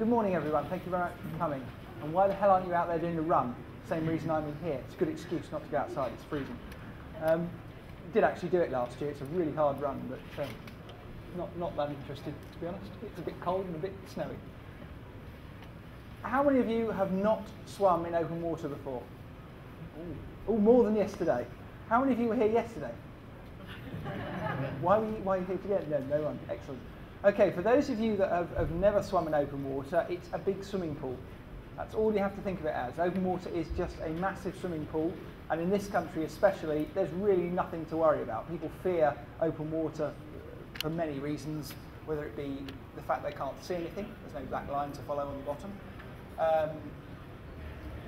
Good morning everyone, thank you very much for coming. And why the hell aren't you out there doing the run? Same reason I'm in here. It's a good excuse not to go outside, it's freezing. Did actually do it last year, it's a really hard run, but not that interested to be honest. It's a bit cold and a bit snowy. How many of you have not swum in open water before? Oh, more than yesterday. How many of you were here yesterday? Why are you here together? No one. Excellent. Okay, for those of you that have never swum in open water, it's a big swimming pool. That's all you have to think of it as. Open water is just a massive swimming pool, and in this country especially, there's really nothing to worry about. People fear open water for many reasons, whether it be the fact they can't see anything, there's no black line to follow on the bottom.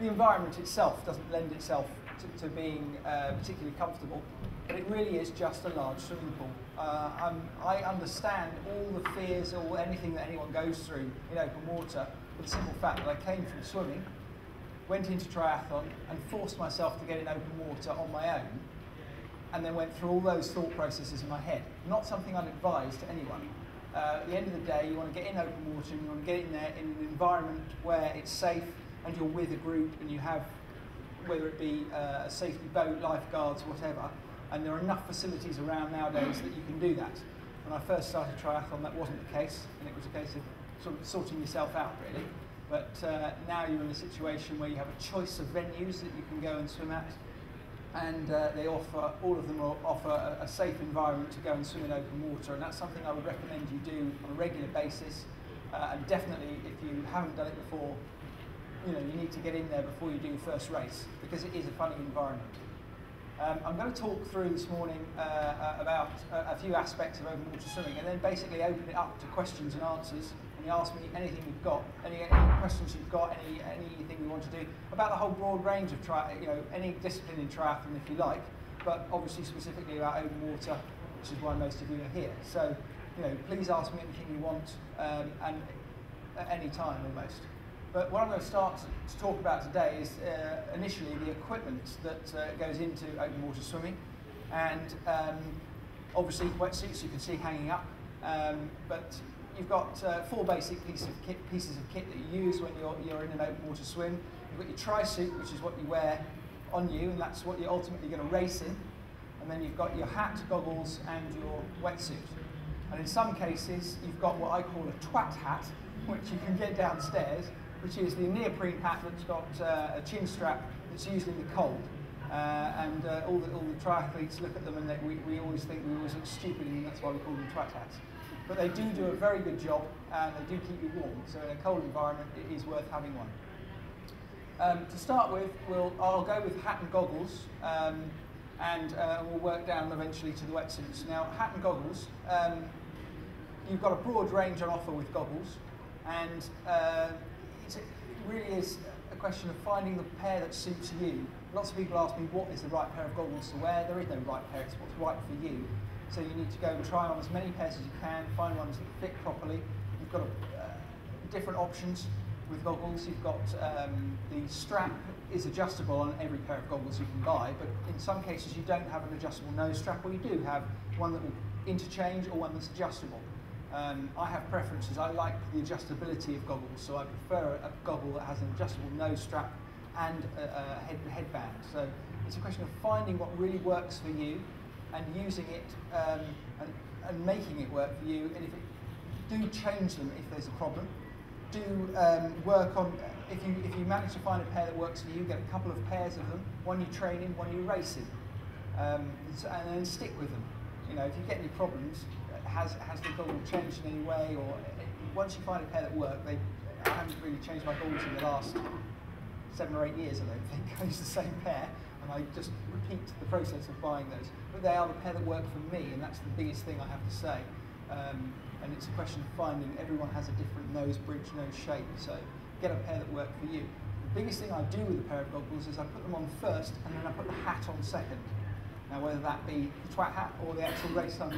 The environment itself doesn't lend itself to being particularly comfortable, but it really is just a large swimming pool. I understand all the fears or anything that anyone goes through in open water, with the simple fact that I came from swimming, went into triathlon and forced myself to get in open water on my own, and then went through all those thought processes in my head. Not something I'd advise to anyone. At the end of the day, you want to get in open water and you want to get in there in an environment where it's safe and you're with a group and you have, whether it be a safety boat, lifeguards, whatever, and there are enough facilities around nowadays that you can do that. When I first started triathlon, that wasn't the case, and it was a case of sort of sorting yourself out, really. But now you're in a situation where you have a choice of venues that you can go and swim at, and all of them offer a safe environment to go and swim in open water, and that's something I would recommend you do on a regular basis, and definitely if you haven't done it before, you need to get in there before you do your first race, because it is a funny environment. I'm going to talk through this morning about a few aspects of open water swimming, and then basically open it up to questions and answers. And you ask me anything you've got, any questions you've got, anything you want to do about the whole broad range of any discipline in triathlon if you like, but obviously specifically about open water, which is why most of you are here. So, please ask me anything you want, and at any time almost. But what I'm going to start to talk about today is initially the equipment that goes into open water swimming, and obviously wetsuits you can see hanging up, but you've got 4 basic pieces of kit that you use when you're in an open water swim. You've got your tri-suit, which is what you wear on you, and that's what you're ultimately going to race in, and then you've got your hat, goggles, and your wetsuit. And in some cases, you've got what I call a twat hat, which you can get downstairs, which is the neoprene hat that's got a chin strap that's used in the cold. And all the triathletes look at them and we always think we always look stupid, and that's why we call them twat hats. But they do a very good job, and they do keep you warm, so in a cold environment it is worth having one. To start with, I'll go with hat and goggles, and we'll work down eventually to the wetsuits. Now, hat and goggles, you've got a broad range on offer with goggles, and it really is a question of finding the pair that suits you. Lots of people ask me what is the right pair of goggles to wear. There is no right pair, it's what's right for you. So you need to go and try on as many pairs as you can, find ones that fit properly. You've got different options with goggles. You've got the strap is adjustable on every pair of goggles you can buy, but in some cases you don't have an adjustable nose strap, or you do have one that will interchange or one that's adjustable. I have preferences. I like the adjustability of goggles, so I prefer a goggle that has an adjustable nose strap and a headband. So it's a question of finding what really works for you and using it and making it work for you. And if do change them if there's a problem. Do work on, if you manage to find a pair that works for you, get a couple of pairs of them, one you train in, one you race in, and then stick with them. If you get any problems, has the goggle changed in any way, or once you find a pair that work, I haven't really changed my goggles in the last 7 or 8 years, I don't think. I use the same pair, and I just repeat the process of buying those. But they are the pair that work for me, and that's the biggest thing I have to say. And it's a question of finding, everyone has a different nose bridge, nose shape, so get a pair that work for you. The biggest thing I do with a pair of goggles is I put them on first, and then I put the hat on second. Now, whether that be the twat hat or the actual race I'm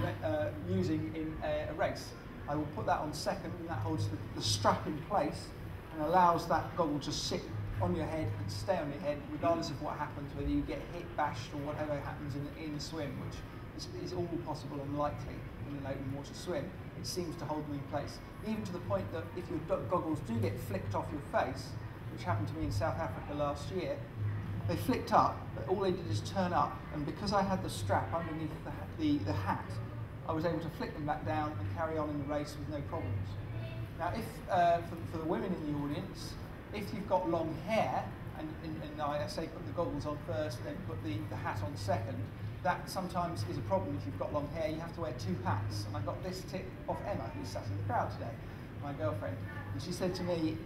using in a race, I will put that on second, and that holds the strap in place and allows that goggle to sit on your head and stay on your head regardless of what happens, whether you get hit, bashed, or whatever happens in the swim, which is all possible and likely in an open water swim. it seems to hold them in place. Even to the point that if your goggles do get flicked off your face, which happened to me in South Africa last year, they flicked up, but all they did is turn up, and because I had the strap underneath the hat, I was able to flick them back down and carry on in the race with no problems. Now, if for the women in the audience, if you've got long hair, and I say put the goggles on first, then put the hat on second, that sometimes is a problem if you've got long hair. You have to wear 2 hats. And I got this tip off Emma, who sat in the crowd today, my girlfriend. And she said to me,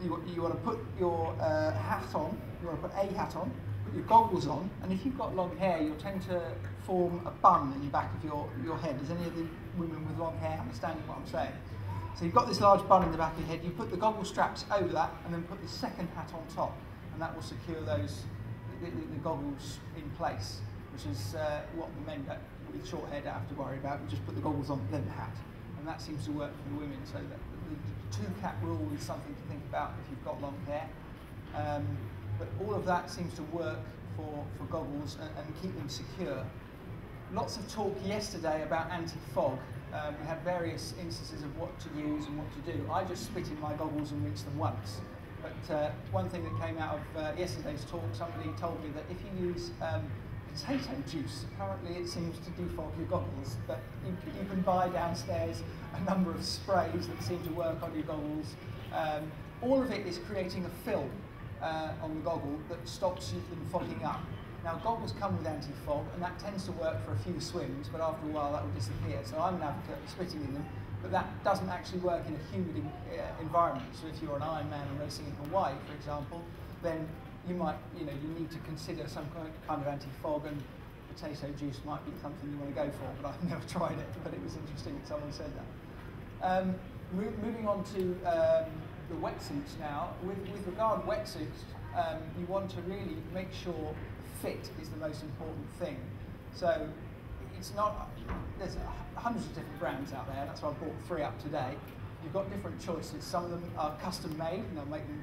you want to put your hat on, you want to put a hat on, put your goggles on, and if you've got long hair, you'll tend to form a bun in the back of your head. Does any of the women with long hair understanding what I'm saying? So you've got this large bun in the back of your head, you put the goggle straps over that, and then put the second hat on top, and that will secure the goggles in place, which is what the men with short hair don't have to worry about. You just put the goggles on, then the hat, and that seems to work for the women. So that the 2-cap rule is something to think about if you've got long hair. But all of that seems to work for goggles and keep them secure. Lots of talk yesterday about anti-fog. We had various instances of what to use and what to do. I just spit in my goggles and rinsed them once. But one thing that came out of yesterday's talk, somebody told me that if you use potato juice, apparently it seems to defog your goggles, but you can buy downstairs a number of sprays that seem to work on your goggles. All of it is creating a film on the goggle that stops you from fogging up. Now, goggles come with anti-fog, and that tends to work for a few swims, but after a while that will disappear. So I'm an advocate of spitting in them, but that doesn't actually work in a humid environment. So if you're an Ironman and racing in Hawaii, for example, then you need to consider some kind of anti-fog, and potato juice might be something you want to go for, but I've never tried it, but it was interesting that someone said that. Moving on to the wetsuits now. With regard to wetsuits, you want to really make sure fit is the most important thing. So it's not, there's hundreds of different brands out there, that's why I brought 3 up today. You've got different choices. Some of them are custom made, and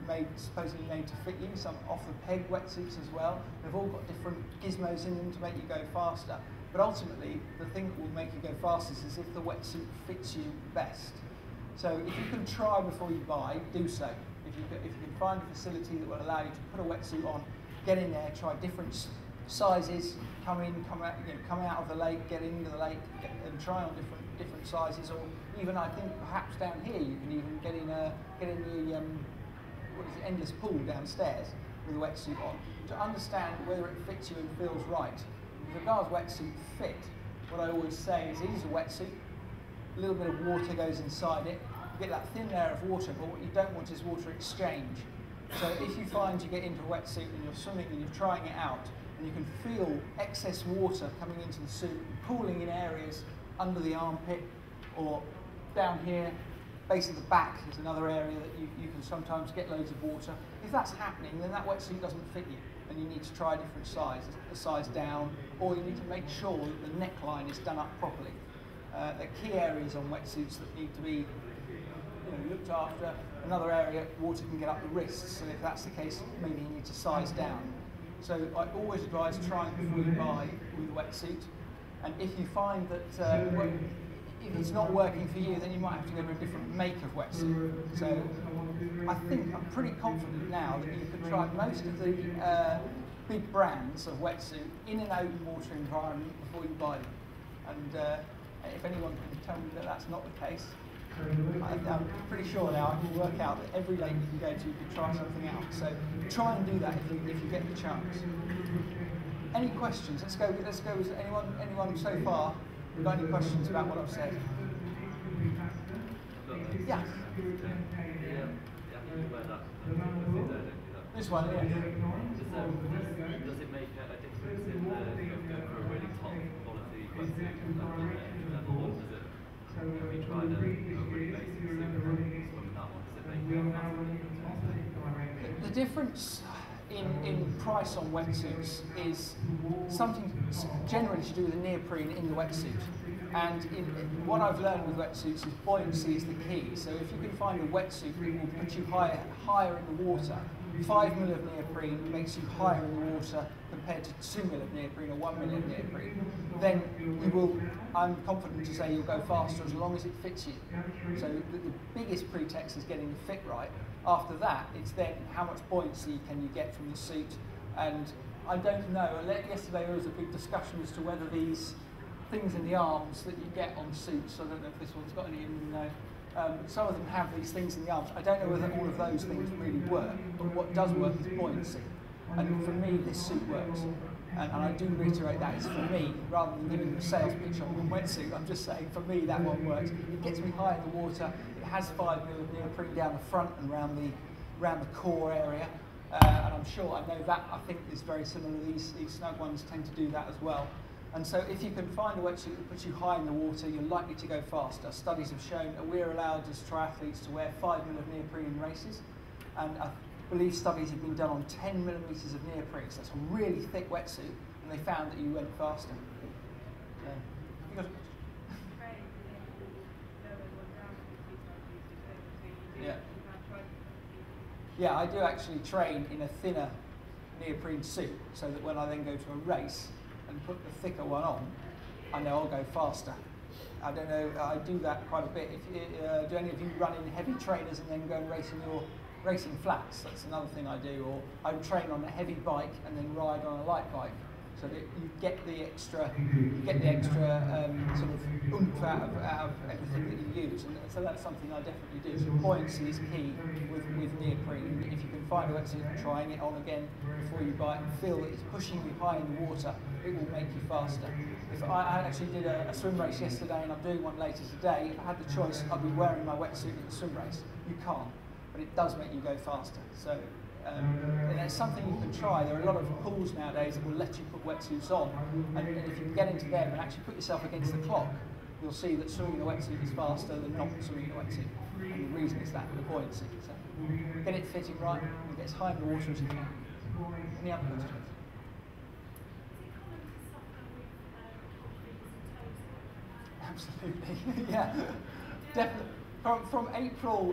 they're supposedly made to fit you. Some off-the-peg wetsuits as well. They've all got different gizmos in them to make you go faster. But ultimately, the thing that will make you go fastest is if the wetsuit fits you best. So if you can try before you buy, do so. If you can find a facility that will allow you to put a wetsuit on, get in there, try different sizes, come out of the lake, get into the lake, and try on different sizes, or even I think perhaps down here you can even get in the endless pool downstairs with a wetsuit on to understand whether it fits you and feels right. With regards to wetsuit fit, what I always say is use a wetsuit. A little bit of water goes inside it. You get that thin layer of water, but what you don't want is water exchange. So if you find you get into a wetsuit and you're swimming and you're trying it out, and you can feel excess water coming into the suit, pooling in areas under the armpit or down here, base of the back is another area that you can sometimes get loads of water. If that's happening, then that wetsuit doesn't fit you, and you need to try a different size, a size down, or you need to make sure that the neckline is done up properly. There are key areas on wetsuits that need to be looked after. Another area, water can get up the wrists, so if that's the case, maybe you need to size down. So I always advise trying before you buy with a wetsuit, and if you find that if it's not working for you, then you might have to go to a different make of wetsuit. So I'm pretty confident now that you can try most of the big brands of wetsuit in an open water environment before you buy them. And if anyone can tell me that that's not the case, I'm pretty sure now I can work out that every lake you can go to, you can try something out. So try and do that if you get the chance. Any questions? Let's go with anyone so far. Got any questions about what I've said? Yeah. This one, yeah. Does it make a difference in going for a really top quality wetsuit level, or does it? Have you tried a really basic suit and swim that one? Does it make a massive difference? The difference in price on wetsuits is something generally to do with the neoprene in the wetsuit. And what I've learned with wetsuits is buoyancy is the key. So if you can find a wetsuit that will put you higher in the water, 5 mil of neoprene makes you higher in the water compared to 2 mil of neoprene or 1 mil of neoprene, then you will, I'm confident to say you'll go faster as long as it fits you. So the biggest pretext is getting the fit right. After that, it's then how much buoyancy can you get from the suit. And I don't know, yesterday there was a big discussion as to whether these things in the arms that you get on suits, I don't know if this one's got any in them now, some of them have these things in the arms. I don't know whether all of those things really work, but what does work is buoyancy. And for me, this suit works. And I do reiterate that it's for me, rather than giving you a sales pitch on one wetsuit, I'm just saying for me that one works. It gets me high in the water, it has 5 mil of neoprene down the front and around the core area. And I'm sure, I know that, I think is very similar. These snug ones tend to do that as well. And so if you can find a wetsuit that puts you high in the water, you're likely to go faster. Studies have shown that we're allowed as triathletes to wear 5 mil of neoprene in races. And I believe studies have been done on 10 millimetres of neoprene, so that's a really thick wetsuit, and they found that you went faster. Yeah. Yeah. Yeah, I do actually train in a thinner neoprene suit, so that when I then go to a race and put the thicker one on, I know I'll go faster. I don't know, I do that quite a bit. Do any of you run in heavy trainers and then go and race in your racing flats? That's another thing I do. Or I would train on a heavy bike and then ride on a light bike, so that you get the extra, sort of oomph out of everything that you use. And so that's something I definitely do. So buoyancy is key with neoprene. If you can find a wetsuit and trying it on again before you buy it and feel that it's pushing you high in the water, it will make you faster. If I actually did a swim race yesterday and I'm doing one later today, if I had the choice, I'd be wearing my wetsuit at the swim race. You can't, but it does make you go faster. So and it's something you can try. There are a lot of pools nowadays that will let you put wetsuits on, and if you get into them and actually put yourself against the clock, you'll see that swimming in a wetsuit is faster than not swimming in a wetsuit. And the reason is that, the buoyancy. So get it fitting right and get as high in the water as you can. Any other questions? Absolutely, yeah, definitely. From April,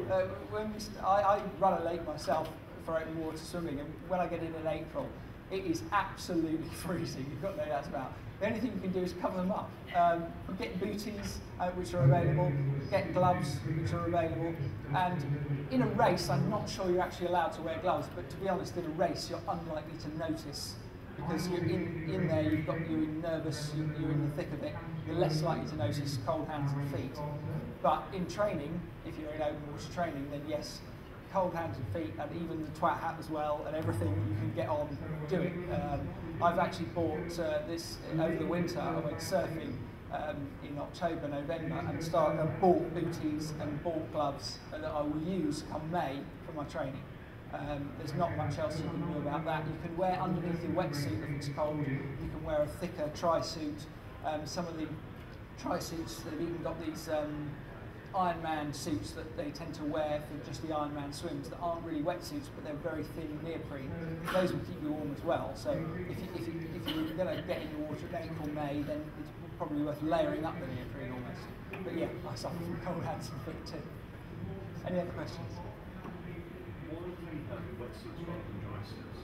when I run a lake myself for open water swimming, and when I get in April, it is absolutely freezing. You've got no doubt about. The only thing you can do is cover them up. Get booties, which are available, get gloves, which are available, and in a race, I'm not sure you're actually allowed to wear gloves, but to be honest, in a race, you're unlikely to notice, because you're in there, you're nervous, you're in the thick of it, you're less likely to notice cold hands and feet. But in training, if you're in open water training, then yes, cold hands and feet, and even the twat hat as well, and everything you can get on doing. I've actually bought this over the winter. I went surfing in October, November, and bought booties and bought gloves that I will use come May for my training. There's not much else you can do about that. You can wear underneath your wetsuit if it's cold. You can wear a thicker tri-suit. Some of the tri-suits, they've even got these Ironman suits that they tend to wear for just the Ironman swims that aren't really wetsuits, but they're very thin neoprene. Those will keep you warm as well. So if you're going to get in the water in April, May, then it's probably worth layering up the neoprene almost. But yeah, I suffer from cold hands and feet too. Any other questions? Why do you have wetsuits rather than dry suits?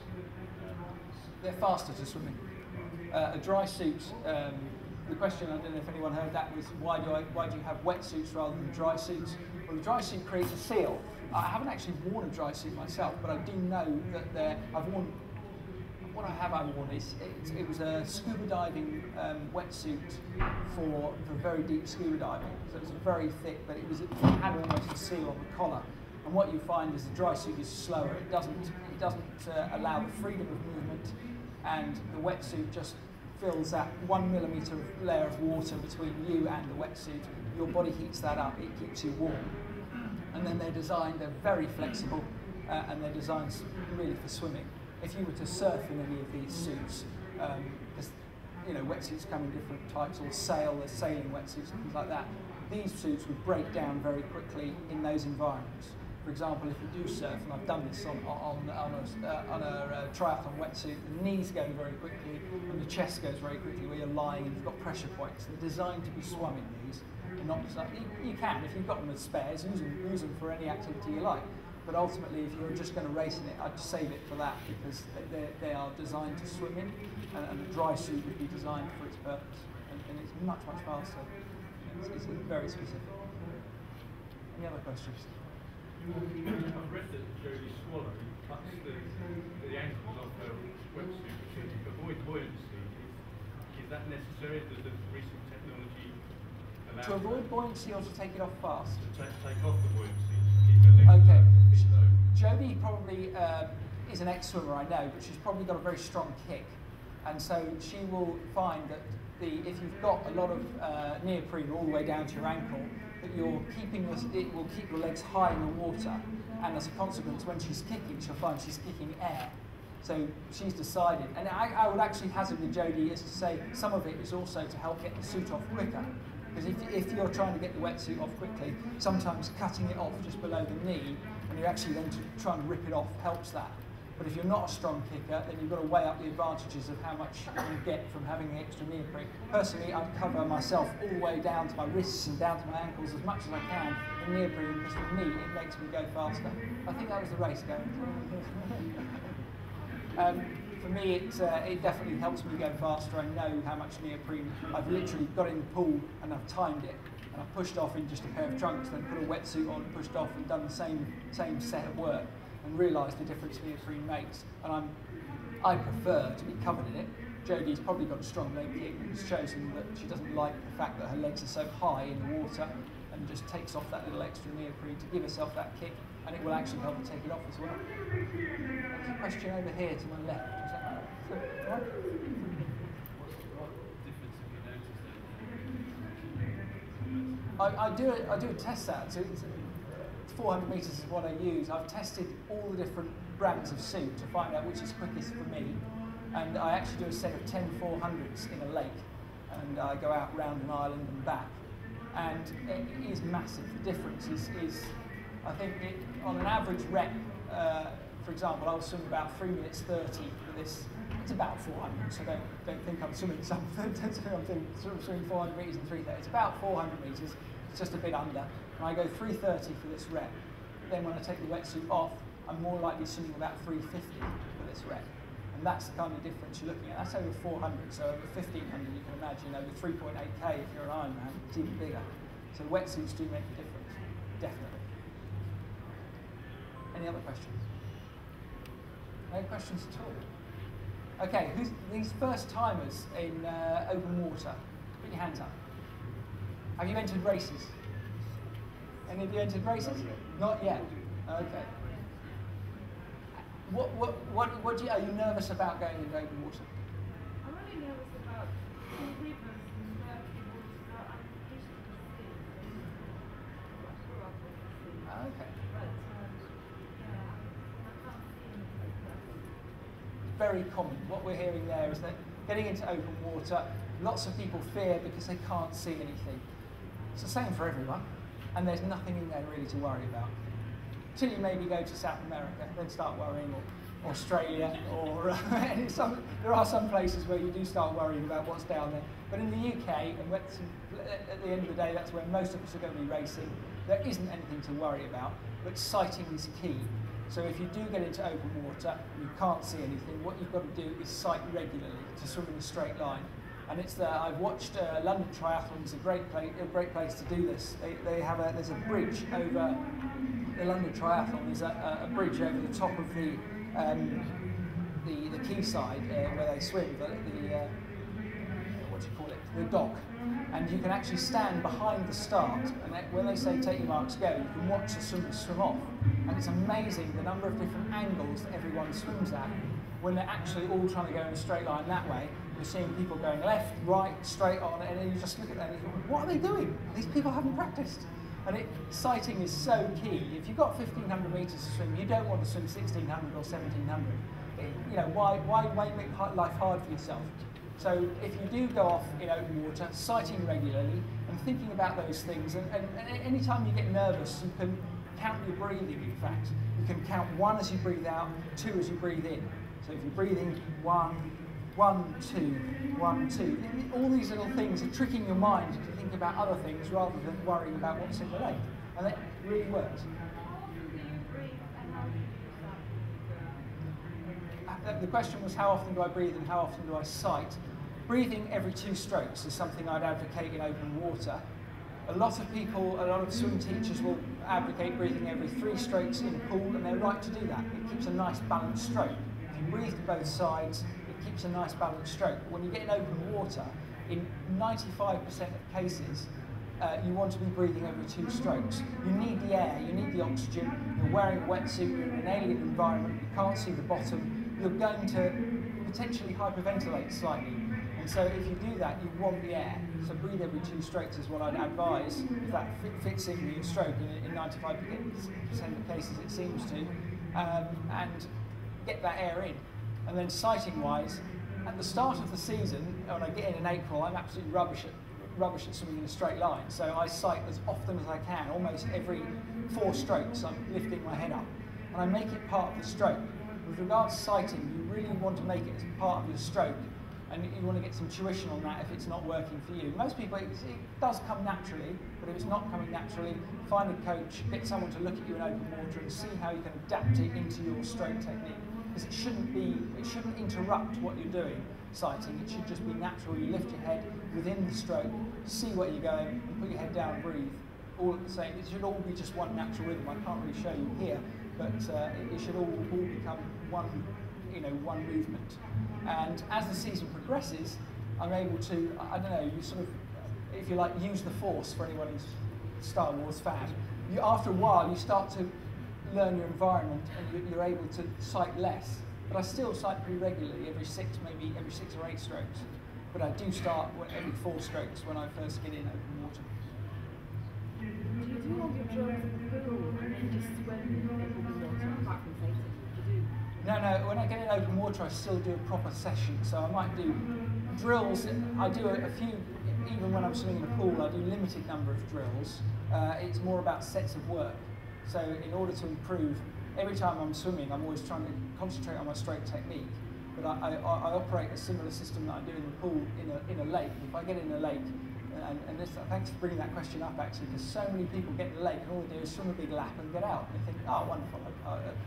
They're faster to swim in. A dry suit. The question, I don't know if anyone heard that, was why do you have wetsuits rather than dry suits? Well, the dry suit creates a seal. I haven't actually worn a dry suit myself, but I do know that what I have worn is it was a scuba diving wetsuit for very deep scuba diving. So it was very thick, but it had almost a seal on the collar. And what you find is the dry suit is slower. It doesn't allow the freedom of movement, and the wetsuit just fills that 1 millimetre layer of water between you and the wetsuit. Your body heats that up, it keeps you warm. And then they're very flexible, and they're designed really for swimming. If you were to surf in any of these suits, because wetsuits come in different types, or there's sailing wetsuits and things like that, these suits would break down very quickly in those environments. For example, if you do surf, and I've done this on a triathlon wetsuit, the knees go very quickly and the chest goes very quickly where you're lying and you've got pressure points. They're designed to be swum in these, and not just like, you can, if you've got them as spares, use them for any activity you like. But ultimately, if you're just going to race in it, I'd save it for that, because they are designed to swim in, and the dry suit would be designed for its purpose, and it's much, much faster. It's very specific. Any other questions? I've read that Jodie Swallow cuts the ankles off her wetsuit to avoid buoyancy. Is that necessary? Does the recent technology allow to avoid buoyancy, or to take it off fast? To take off the buoyancy, to keep her legs okay. a bit low. Jodie probably is an ex-swimmer, I know, but she's probably got a very strong kick, and so she will find that if you've got a lot of neoprene all the way down to your ankle, that it will keep your legs high in the water, and as a consequence, when she's kicking, she'll find she's kicking air. So she's decided, and I would actually hazard with Jodie is to say some of it is also to help get the suit off quicker. Because if you're trying to get the wetsuit off quickly, sometimes cutting it off just below the knee, and you actually then try and rip it off, helps that. But if you're not a strong kicker, then you've got to weigh up the advantages of how much you get from having the extra neoprene. Personally, I'd cover myself all the way down to my wrists and down to my ankles as much as I can in neoprene, because for me, it makes me go faster. I think that was the race going. For me, it definitely helps me go faster. I know how much neoprene. I've literally got in the pool and I've timed it, and I've pushed off in just a pair of trunks, then put a wetsuit on, pushed off, and done the same set of work, and realised the difference neoprene makes. And I prefer to be covered in it. Jodie's probably got a strong leg kick, and has chosen that she doesn't like the fact that her legs are so high in the water, and just takes off that little extra neoprene to give herself that kick, and it will actually help her take it off as well. There's a question over here to my left. Is that right? What difference have you noticed? I do a test set. So it's 400 metres is what I use. I've tested all the different brands of suit to find out which is quickest for me, and I actually do a set of 10 400s in a lake, and I go out round an island and back, and it is massive. The difference is I think on an average rep, for example, I'll swim about 3 minutes 30 for this. It's about 400, so don't think I'm swimming something. I'm swimming 400 metres in 3:30. It's about 400 metres. It's just a bit under, and I go 3:30 for this rep. Then when I take the wetsuit off, I'm more likely swimming about 3:50 for this rep, and that's the kind of difference you're looking at. That's over 400, so over 1500 you can imagine. Over 3.8k if you're an Ironman, it's even bigger. So wetsuits do make a difference, definitely. Any other questions? No questions at all? Okay, who's these first timers in open water? Put your hands up. Have you entered races? Any of you entered races? Not yet. Okay. What do you, are you nervous about going into open water? I'm really nervous about rivers and Okay. but Very common. What we're hearing there is that getting into open water, lots of people fear because they can't see anything. It's the same for everyone, and there's nothing in there really to worry about. Till you maybe go to South America, then start worrying, or Australia, or there are some places where you do start worrying about what's down there. But in the UK, and at the end of the day, that's where most of us are going to be racing, there isn't anything to worry about, but sighting is key. So if you do get into open water and you can't see anything, what you've got to do is sight regularly to swim in a straight line. And I've watched London Triathlon is a great place to do this. There's a bridge over the London Triathlon. There's a bridge over the top of the quayside where they swim. What do you call it? The dock. And you can actually stand behind the start, and when they say take your marks, go, you can watch the swimmers swim off. And it's amazing the number of different angles that everyone swims at when they're actually all trying to go in a straight line that way. You're seeing people going left, right, straight on, and then you just look at them and you think, what are they doing? These people haven't practiced. And sighting is so key. If you've got 1,500 metres to swim, you don't want to swim 1,600 or 1,700. You know, why make life hard for yourself? So if you do go off in open water, sighting regularly and thinking about those things, and any time you get nervous, you can count your breathing, in fact. You can count 1 as you breathe out, 2 as you breathe in. So if you're breathing 1, 1, 2, 1, 2, all these little things are tricking your mind to think about other things rather than worrying about what's in the lake. And that really works. how do you breathe and the question was how often do I breathe and how often do I sight? Breathing every 2 strokes is something I'd advocate in open water. A lot of swim teachers will advocate breathing every 3 strokes in a pool, and they're right to do that. It keeps a nice balanced stroke. If you breathe to both sides, it keeps a nice balanced stroke. But when you get in open water, in 95% of cases, you want to be breathing every 2 strokes. You need the air, you need the oxygen. You're wearing a wetsuit, you're in an alien environment, you can't see the bottom. You're going to potentially hyperventilate slightly. And so if you do that, you want the air. So breathe every 2 strokes is what I'd advise, if that fits in with your stroke, in 95% of cases it seems to, and get that air in. And then sighting-wise, at the start of the season, when I get in April, I'm absolutely rubbish at swimming in a straight line. So I sight as often as I can, almost every 4 strokes I'm lifting my head up. And I make it part of the stroke. With regards to sighting, you really want to make it as part of your stroke, and you want to get some tuition on that if it's not working for you. Most people, it does come naturally, but if it's not coming naturally, find a coach, get someone to look at you in open water and see how you can adapt it into your stroke technique. Because it shouldn't interrupt what you're doing, sighting. It should just be natural. You lift your head within the stroke, see where you're going, and put your head down and breathe. All at the same. It should all be just one natural rhythm. I can't really show you here, but it should all become one movement. And as the season progresses, I'm able to, I don't know, you sort of, if you like, use the Force for anyone who's Star Wars fan. After a while, you start to learn your environment and you're able to sight less. But I still sight pretty regularly, maybe every 6 or 8 strokes. But I do start every 4 strokes when I first get in open water. Do you do all your drills in the pool and then just swim in open water apart from sighting? Do you do? No, when I get in open water, I still do a proper session. So I might do drills. I do a few, even when I'm swimming in a pool, I do a limited number of drills. It's more about sets of work. So in order to improve, every time I'm swimming, I'm always trying to concentrate on my stroke technique. But I operate a similar system that I do in the pool in a lake. If I get in a lake, and this, thanks for bringing that question up actually, because so many people get in the lake and all they do is swim a big lap and get out. And they think, oh, wonderful.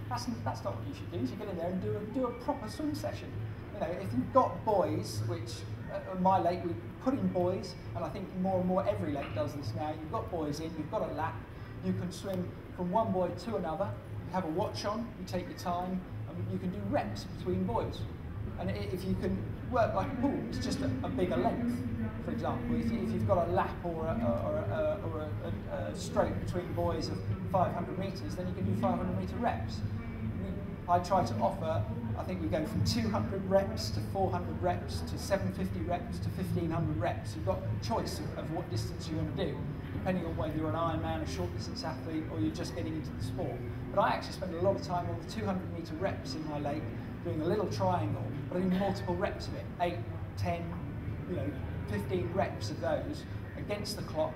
That's not what you should do. You should get in there and do a proper swim session. You know, if you've got buoys, which at my lake we put in buoys, and I think more and more every lake does this now. You've got buoys in, you've got a lap. You can swim from one buoy to another. You have a watch on. You take your time. And you can do reps between buoys. And if you can work like a pool, it's just a bigger length. For example, if you've got a lap or a stroke between buoys of 500 metres, then you can do 500 metre reps. I try to offer, I think we go from 200 reps to 400 reps to 750 reps to 1500 reps. You've got a choice of what distance you want to do, depending on whether you're an Ironman, a short distance athlete, or you're just getting into the sport. But I actually spend a lot of time on the 200 metre reps in my lake, doing a little triangle, but I do multiple reps of it, 8, 10, 15 reps of those against the clock,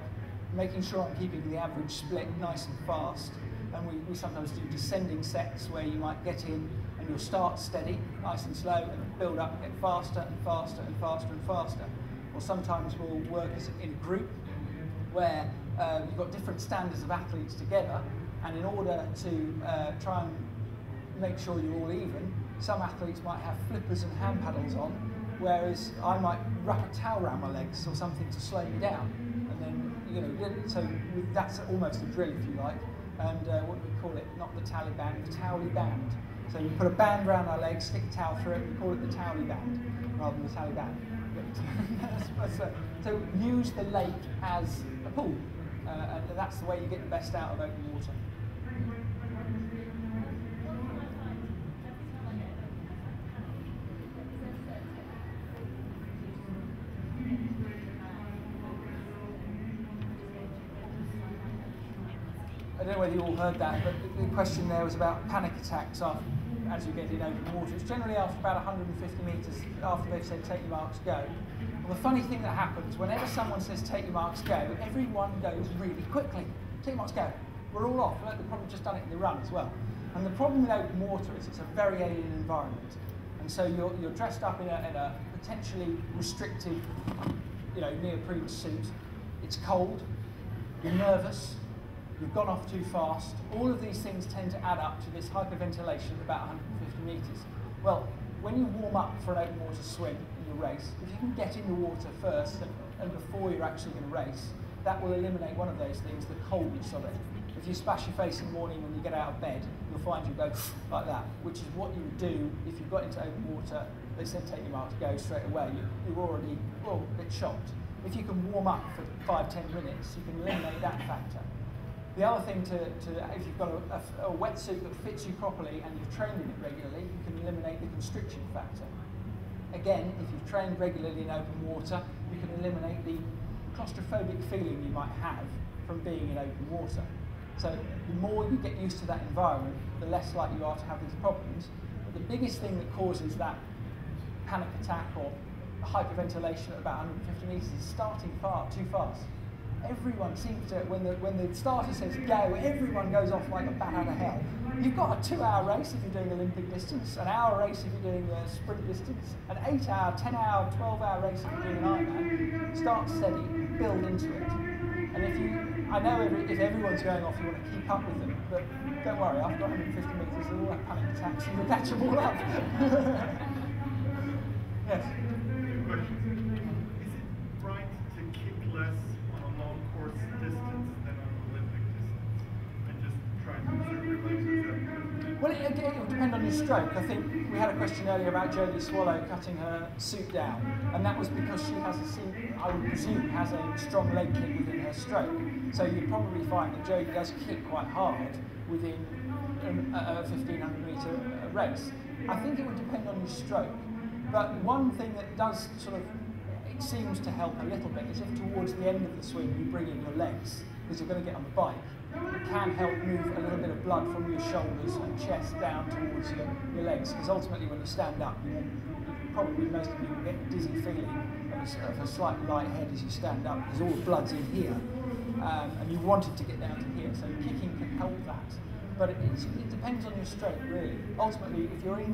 making sure I'm keeping the average split nice and fast. And we sometimes do descending sets where you might get in and you'll start steady, nice and slow, and build up, get faster and faster and faster and faster. Or sometimes we'll work in a group where you've got different standards of athletes together, and in order to try and make sure you're all even, some athletes might have flippers and hand paddles on, whereas I might wrap a towel around my legs or something to slow me down. And then, so that's almost a drill, if you like. And what do we call it? Not the Taliban, the Towley band. So we put a band around our legs, stick a towel through it, and we call it the Towley band, rather than the Taliban. So use the lake as a pool, and that's the way you get the best out of open water. I don't know whether you all heard that, but the question there was about panic attacks as you get in open water. It's generally after about 150 metres after they've said take your marks, go. Well, the funny thing that happens, whenever someone says take your marks, go, everyone goes really quickly. Take your marks, go. We're all off. They've probably just done it in the run as well. And the problem with open water is it's a very alien environment. And so you're dressed up in a potentially restricted, neoprene suit. It's cold. You're nervous. You've gone off too fast. All of these things tend to add up to this hyperventilation of about 150 metres. Well, when you warm up for an open water swim in your race, if you can get in the water first and before you're actually going to race, that will eliminate one of those things, the coldness of it. If you splash your face in the morning when you get out of bed, you'll find you go like that, which is what you would do if you got into open water. They said take your mark to go straight away. You're already a bit shocked. If you can warm up for 5-10 minutes, you can eliminate that factor. The other thing if you've got a wetsuit that fits you properly and you've trained in it regularly, you can eliminate the constriction factor. Again, if you've trained regularly in open water, you can eliminate the claustrophobic feeling you might have from being in open water. So the more you get used to that environment, the less likely you are to have these problems. But the biggest thing that causes that panic attack or hyperventilation at about 150 metres is starting too fast. Everyone seems to, when the starter says go, everyone goes off like a bat out of hell. You've got a 2-hour race if you're doing Olympic distance, an hour race if you're doing sprint distance, an 8-hour, 10-hour, 12-hour race if you're doing an Ironman. Start steady, build into it. And I know if everyone's going off, you want to keep up with them, but don't worry, after 150 metres, they'll all have panic attacks and you'll catch them all up. Yes? Is it right to kick less on a long course distance than on an Olympic distance? And just try and preserve your legs? Well, it will depend on your stroke. I think we had a question earlier about Jodie Swallow cutting her suit down, and that was because she has I would presume, has a strong leg kick within her stroke. So you'd probably find that Jodie does kick quite hard within a 1500 metre race. I think it would depend on your stroke. But one thing that does it seems to help a little bit is if towards the end of the swim you bring in your legs, because you're going to get on the bike. It can help move a little bit of blood from your shoulders and chest down towards your legs, because ultimately when you stand up, probably most of you will get a dizzy feeling of a slight light head as you stand up, because all the blood's in here, and you want it to get down to here, so kicking can help that. But it depends on your stroke, really. Ultimately, if you're in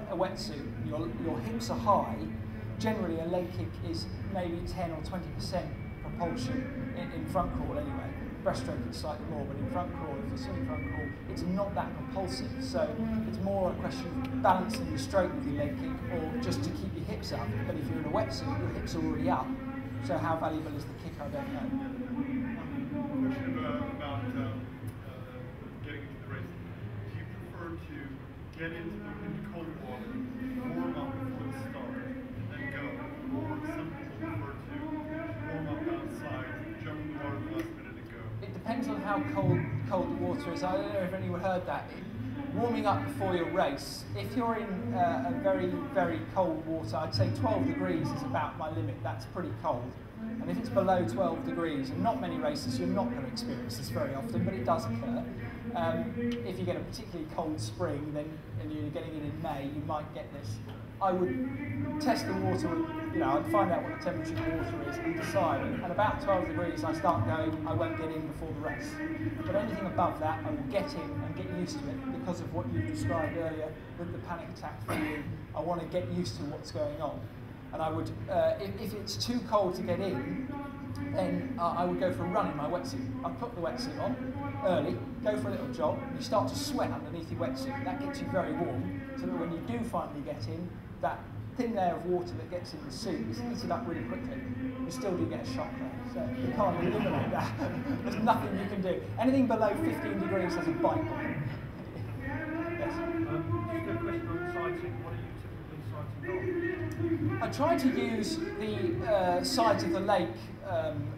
a wetsuit, your hips are high, generally a leg kick is maybe 10 or 20% propulsion in front crawl anyway. Breaststroke is slightly more, but in front crawl, if you're swimming front crawl, it's not that propulsive. So it's more a question of balancing your stroke with your leg kick, or just to keep your hips up. But if you're in a wetsuit, your hips are already up. So how valuable is the kick? I don't know. Question about getting into the race. Do you prefer to get into cold water, warm up before the start, and then go? Or some people prefer to warm up outside, jump in the water the last minute and go? It depends on how cold the water is. I don't know if anyone heard that. Warming up before your race, if you're in a very, very cold water, I'd say 12 degrees is about my limit. That's pretty cold. And if it's below 12 degrees, and not many races, you're not going to experience this very often, but it does occur. If you get a particularly cold spring, and you're getting it in May, you might get this. I would test the water, I'd find out what the temperature of the water is and decide. And about 12 degrees, I start going, I won't get in before the race. But anything above that, I will get in and get used to it because of what you described earlier with the panic attack feeling. I want to get used to what's going on. And I would, if it's too cold to get in, then I would go for a run in my wetsuit. I'd put the wetsuit on early, go for a little jog, and you start to sweat underneath your wetsuit. That gets you very warm, so that when you do finally get in, that thin layer of water that gets in the suit is heated up really quickly. You still do get a shock there, so you can't eliminate that. There's nothing you can do. Anything below 15 degrees has a bite on it. Yes? Just a question on sighting. What are you typically sighting on? I try to use the sides of the lake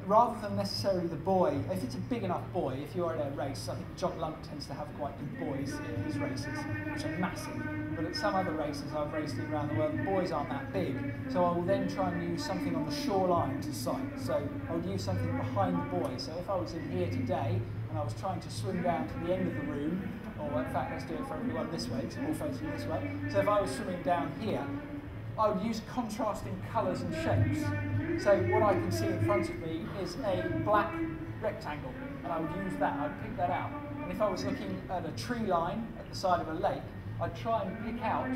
rather than necessarily the buoy. If it's a big enough buoy, if you're in a race, I think John Lunt tends to have quite good buoys in his races, which are massive. But at some other races I've raced in around the world, the buoys aren't that big. So I will then try and use something on the shoreline to sight. So I would use something behind the buoy. So if I was in here today and I was trying to swim down to the end of the room, or in fact let's do it for everyone this way, because we're all facing this way. So if I was swimming down here, I would use contrasting colours and shapes. So what I can see in front of me is a black rectangle, and I would use that, I'd pick that out. And if I was looking at a tree line at the side of a lake, I'd try and pick out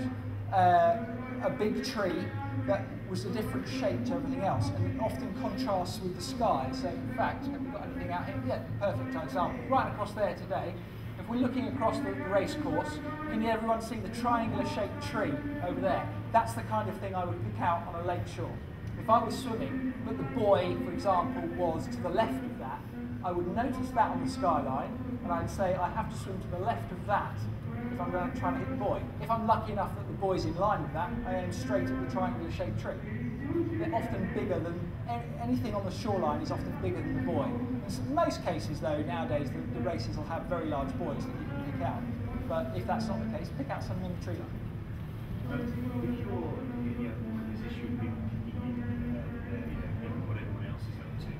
a big tree that was a different shape to everything else, and it often contrasts with the sky. So in fact, have we got anything out here? Yeah, perfect example. Right across there today, if we're looking across the race course, can everyone see the triangular shaped tree over there? that's the kind of thing I would pick out on a lake shore. If I was swimming, but the buoy, for example, was to the left of that, I would notice that on the skyline, and I'd say I have to swim to the left of that if I'm trying to hit the buoy. If I'm lucky enough that the buoy's in line with that, I aim straight at the triangular-shaped tree. They're often bigger than anything on the shoreline is often bigger than the buoy. In most cases, though, nowadays the races will have very large buoys that you can pick out. But if that's not the case, pick out something on the tree line. If you're in this issue of people what everyone else is up to,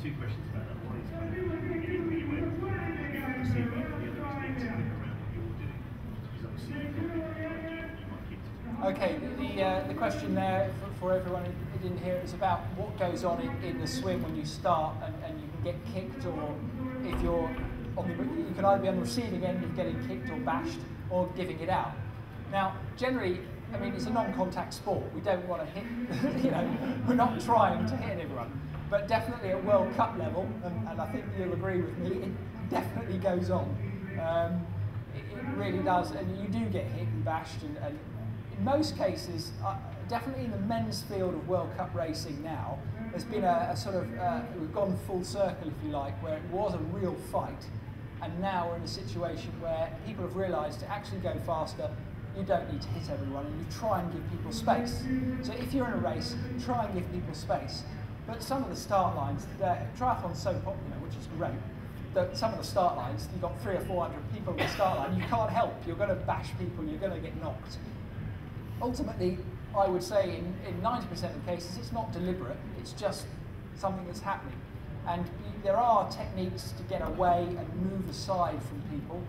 two questions about that. One is kind of really where people see about it, the other is the activity around what you're doing. Because obviously you might keep to. Okay, the question there for everyone who didn't hear it is about what goes on in the swim when you start and you can get kicked, or if you're you can either be on the receiving end of getting kicked or bashed or giving it out. Now, generally, I mean, it's a non-contact sport. We don't want to hit, we're not trying to hit everyone. But definitely at World Cup level, and I think you'll agree with me, it definitely goes on. It really does, and you do get hit and bashed, and in most cases, definitely in the men's field of World Cup racing now, there's been a sort of, we've gone full circle, if you like, where it was a real fight, and now we're in a situation where people have realised to actually go faster, you don't need to hit everyone, and you try and give people space. So if you're in a race, try and give people space. But some of the start lines, triathlon's so popular, which is great, that some of the start lines, you've got 300 or 400 people on the start line, you can't help, you're going to bash people, you're going to get knocked. Ultimately, I would say in 90% of the cases, it's not deliberate, it's just something that's happening. And there are techniques to get away and move aside from people.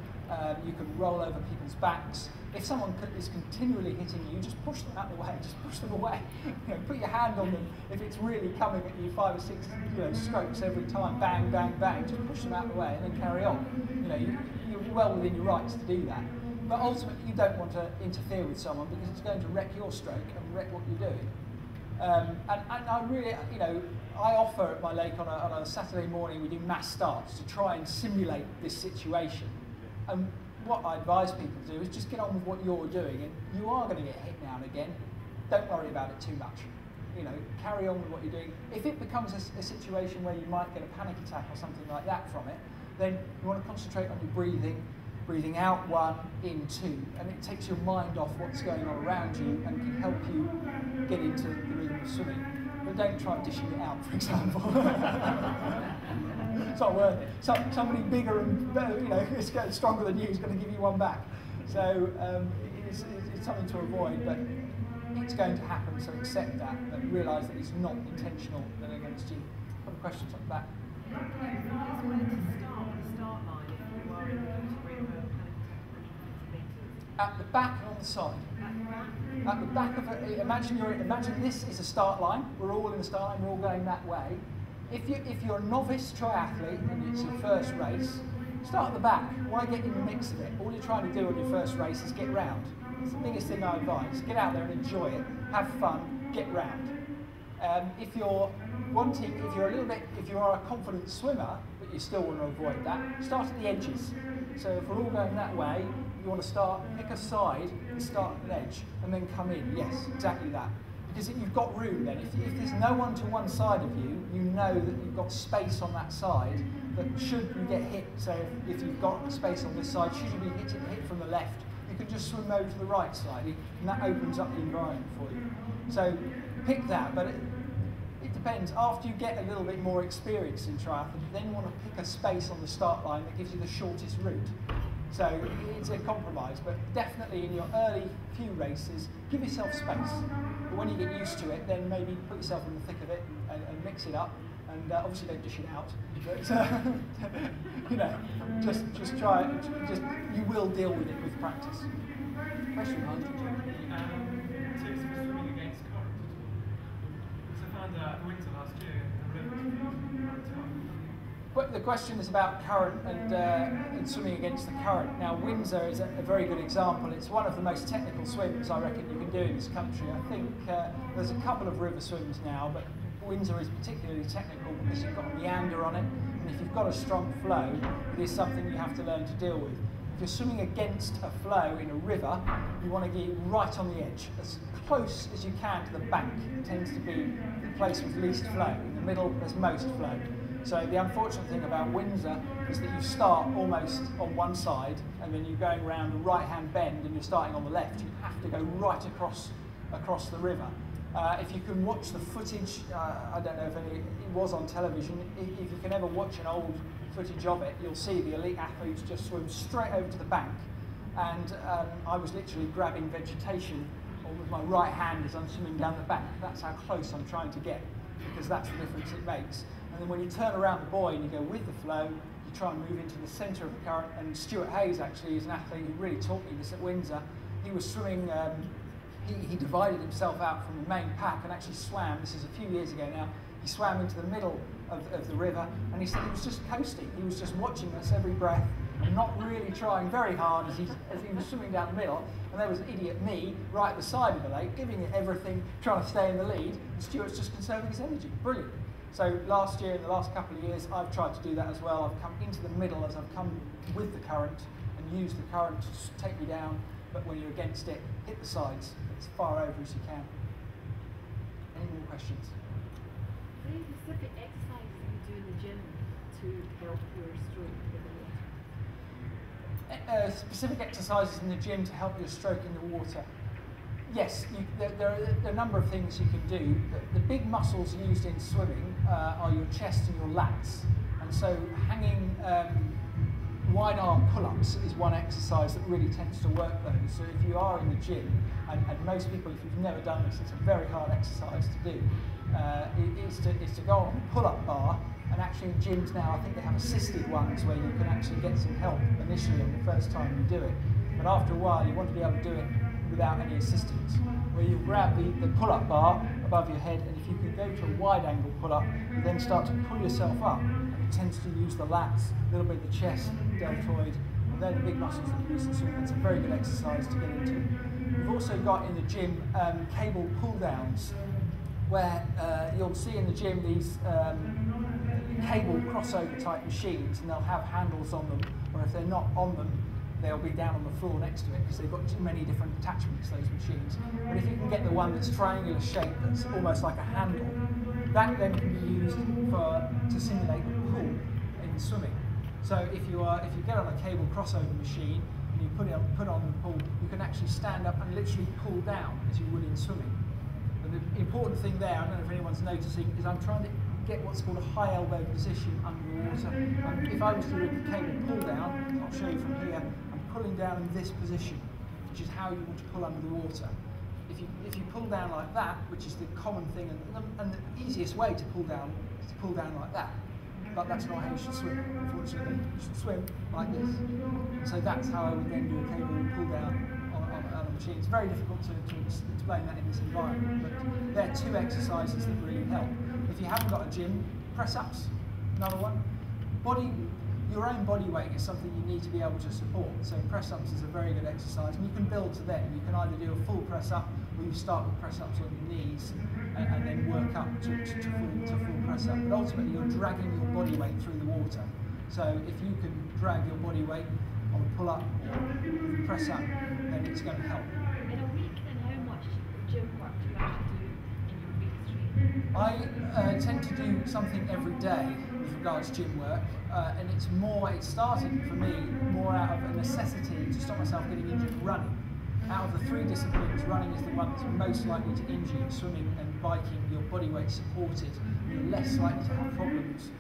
You can roll over people's backs. If someone is continually hitting you, just push them out of the way, just push them away. Put your hand on them. If it's really coming at you 5 or 6 strokes every time, bang, bang, bang, just push them out of the way and then carry on. You're well within your rights to do that. But ultimately, you don't want to interfere with someone because it's going to wreck your stroke and wreck what you're doing. And I really, I offer at my lake on a Saturday morning, we do mass starts to try and simulate this situation. And what I advise people to do is just get on with what you're doing, and you are going to get hit now and again. Don't worry about it too much. Carry on with what you're doing. If it becomes a situation where you might get a panic attack or something like that from it, then you want to concentrate on your breathing out 1, in 2, and it takes your mind off what's going on around you and can help you get into the rhythm of swimming. But don't try dishing it out, for example. It's not worth it. Somebody bigger and better, stronger than you is going to give you one back. So it's something to avoid, but it's going to happen. So accept that and realise that it's not intentional and against you. Other questions on that? At the back and on the side. At the back of it, imagine this is a start line. We're all in the start line. We're all going that way. If you're a novice triathlete and it's your first race, start at the back. Why get in the mix of it? All you're trying to do on your first race is get round. It's the biggest thing I advise. Get out there and enjoy it. Have fun. Get round. If you're a confident swimmer, but you still want to avoid that, start at the edges. So if we're all going that way, you want to pick a side and start at an edge and then come in. Yes, exactly that. Because you've got room then. If there's no one to one side of you, you know that you've got space on that side that should you get hit. So if you've got space on this side, should you be hit from the left, you can just swim over to the right side and that opens up the environment for you. So pick that, but it depends. After you get a little bit more experience in triathlon, you then want to pick a space on the start line that gives you the shortest route. So it's a compromise, but definitely in your early few races, give yourself space. But when you get used to it, then maybe put yourself in the thick of it and mix it up. And obviously don't dish it out. But just try it. You will deal with it with practice. Question, Hunt? Tips for swimming against current. Because I found that winter last year, But the question is about current and swimming against the current. Now, Windsor is a very good example. It's one of the most technical swims I reckon you can do in this country. I think there's a couple of river swims now, but Windsor is particularly technical because you've got a meander on it, and if you've got a strong flow, it is something you have to learn to deal with. If you're swimming against a flow in a river, you want to get right on the edge, as close as you can to the bank. It tends to be the place with least flow. In the middle, there's most flow. So the unfortunate thing about Windsor is that you start almost on one side, and then you're going around the right-hand bend, and you're starting on the left. You have to go right across the river. If you can watch the footage, I don't know if it was on television, if you can ever watch an old footage of it, you'll see the elite athletes just swim straight over to the bank, and I was literally grabbing vegetation with my right hand as I'm swimming down the bank. That's how close I'm trying to get, because that's the difference it makes. And then when you turn around the buoy and you go with the flow, you try and move into the centre of the current. And Stuart Hayes actually is an athlete who really taught me this at Windsor. He was swimming, he divided himself out from the main pack and actually swam, this is a few years ago now, he swam into the middle of the river, and he said he was just coasting. He was just watching us every breath and not really trying very hard as he was swimming down the middle. And there was idiot me right at the side of the lake, giving it everything, trying to stay in the lead, and Stuart's just conserving his energy. Brilliant. So last year, in the last couple of years, I've tried to do that as well. I've come into the middle as I've come with the current and used the current to take me down, but when you're against it, hit the sides as far over as you can. Any more questions? Any specific exercises you do in the gym to help your stroke in the water? Specific exercises in the gym to help your stroke in the water. Yes, there are a number of things you can do. The big muscles used in swimming are your chest and your lats. And so hanging wide arm pull-ups is one exercise that really tends to work those. So if you are in the gym, and most people, if you've never done this, it's a very hard exercise to do, is to go on a pull-up bar. And actually in gyms now, I think they have assisted ones where you can actually get some help initially on the first time you do it. But after a while, you want to be able to do it without any assistance, where you grab the pull-up bar above your head, and if you can go to a wide-angle pull-up, you then start to pull yourself up, and it tends to use the lats, a little bit of the chest, deltoid, and they're the big muscles that you use in swimming. It's a very good exercise to get into. We've also got in the gym cable pull-downs, where you'll see in the gym these cable crossover type machines, and they'll have handles on them, or if they're not on them, they'll be down on the floor next to it because they've got too many different attachments, those machines. But if you can get the one that's triangular shape, that's almost like a handle, that then can be used to simulate a pull in swimming. So if you get on a cable crossover machine and you put on the pull, you can actually stand up and literally pull down as you would in swimming. But the important thing there, I don't know if anyone's noticing, is I'm trying to get what's called a high elbow position under the water. If I was to do a cable pull down, I'll show you from here, I'm pulling down in this position, which is how you want to pull under the water. If you pull down like that, which is the common thing, and the easiest way to pull down is to pull down like that. But that's not how you should swim, unfortunately. You should swim like this. So that's how I would then do a cable pull down on a machine. It's very difficult to explain that in this environment, but there are two exercises that really help. If you haven't got a gym, press-ups, another one. Your own body weight is something you need to be able to support, so press-ups is a very good exercise, and you can build to them. You can either do a full press-up, or you start with press-ups on your knees, and then work up to full press-up. But ultimately, you're dragging your body weight through the water. So if you can drag your body weight on a pull-up or press-up, then it's going to help. In a week, then how much gym work do you actually do in your week stream? I tend to do something every day with regards to gym work, and it started for me more out of a necessity to stop myself getting injured running. Out of the three disciplines, running is the one that's most likely to injure you. Swimming and biking, your body weight supported, you're less likely to have problems.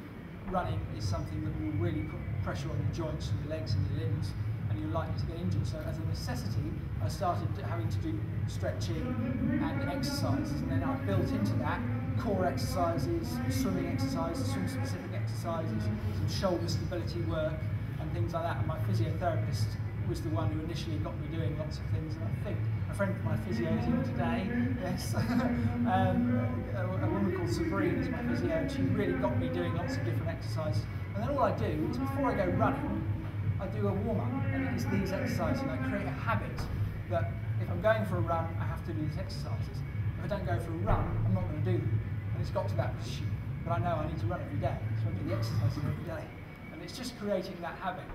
Running is something that will really put pressure on your joints and your legs and your limbs, and you're likely to get injured. So as a necessity, I started having to do stretching and exercises, and then I built into that core exercises, swimming exercises, swim-specific exercises, some shoulder stability work, and things like that. And my physiotherapist was the one who initially got me doing lots of things, and I think a friend of my physio is in today, yes. A woman called Sabrina is my physio, and she really got me doing lots of different exercises. And then all I do is before I go running, I do a warm-up, and it is these exercises, and I create a habit that if I'm going for a run, I have to do these exercises. If I don't go for a run, I'm not going to do them. And it's got to that position, but I know I need to run every day, so I do the exercises every day. And it's just creating that habit.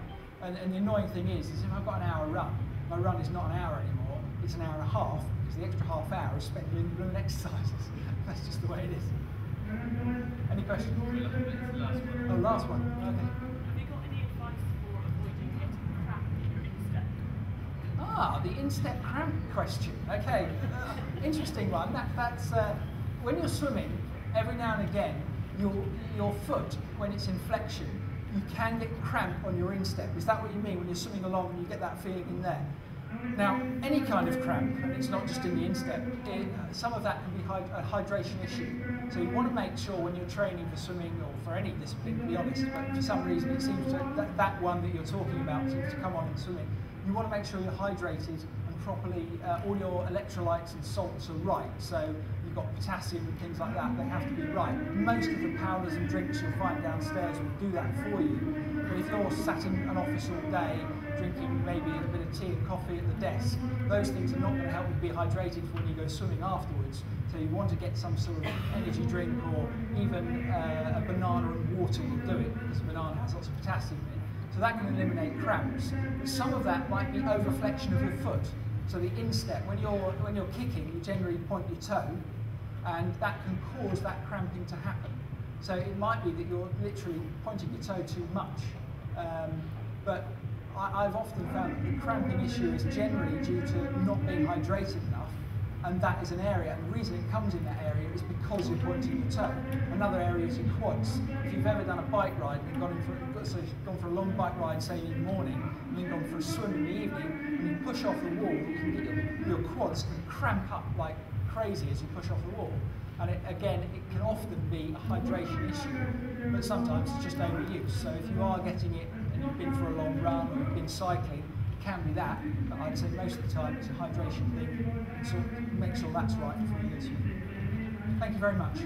And the annoying thing is if I've got an hour run, my run is not an hour anymore, it's an hour and a half, because the extra half hour is spent doing balloon exercises. That's just the way it is. Any questions? Oh, last one. Okay. Have you got any advice for avoiding getting cramp in your instep? Ah, the instep cramp question. Okay, interesting one. That's when you're swimming, every now and again, your foot, when it's in flexion, you can get cramp on your instep. Is that what you mean when you're swimming along and you get that feeling in there? Now, any kind of cramp, and it's not just in the instep, some of that can be a hydration issue. So you want to make sure when you're training for swimming or for any discipline, to be honest, but for some reason it seems that one that you're talking about seems to come on in swimming. You want to make sure you're hydrated and properly, all your electrolytes and salts are right. So you've got potassium and things like that, they have to be right. Most of the powders and drinks you'll find downstairs will do that for you. But if you're sat in an office all day, drinking maybe a bit of tea and coffee at the desk, those things are not going to help you be hydrated for when you go swimming afterwards. So you want to get some sort of energy drink, or even a banana and water will do it, because a banana has lots of potassium in it. So that can eliminate cramps. But some of that might be overflexion of your foot. So the instep, when you're kicking, you generally point your toe, and that can cause that cramping to happen. So it might be that you're literally pointing your toe too much. But I've often found that the cramping issue is generally due to not being hydrated enough, and that is an area, and the reason it comes in that area is because you're pointing your toe. Another area is your quads. If you've ever done a bike ride and gone for a long bike ride, say in the morning, and then gone for a swim in the evening, and you push off the wall, you can get your quads can cramp up like crazy as you push off the wall. And it can often be a hydration issue, but sometimes it's just overuse. So if you are getting it and you've been for a long run or you've been cycling, it can be that. But I'd say most of the time it's a hydration thing. So make sure that's right before you go swimming. Thank you very much.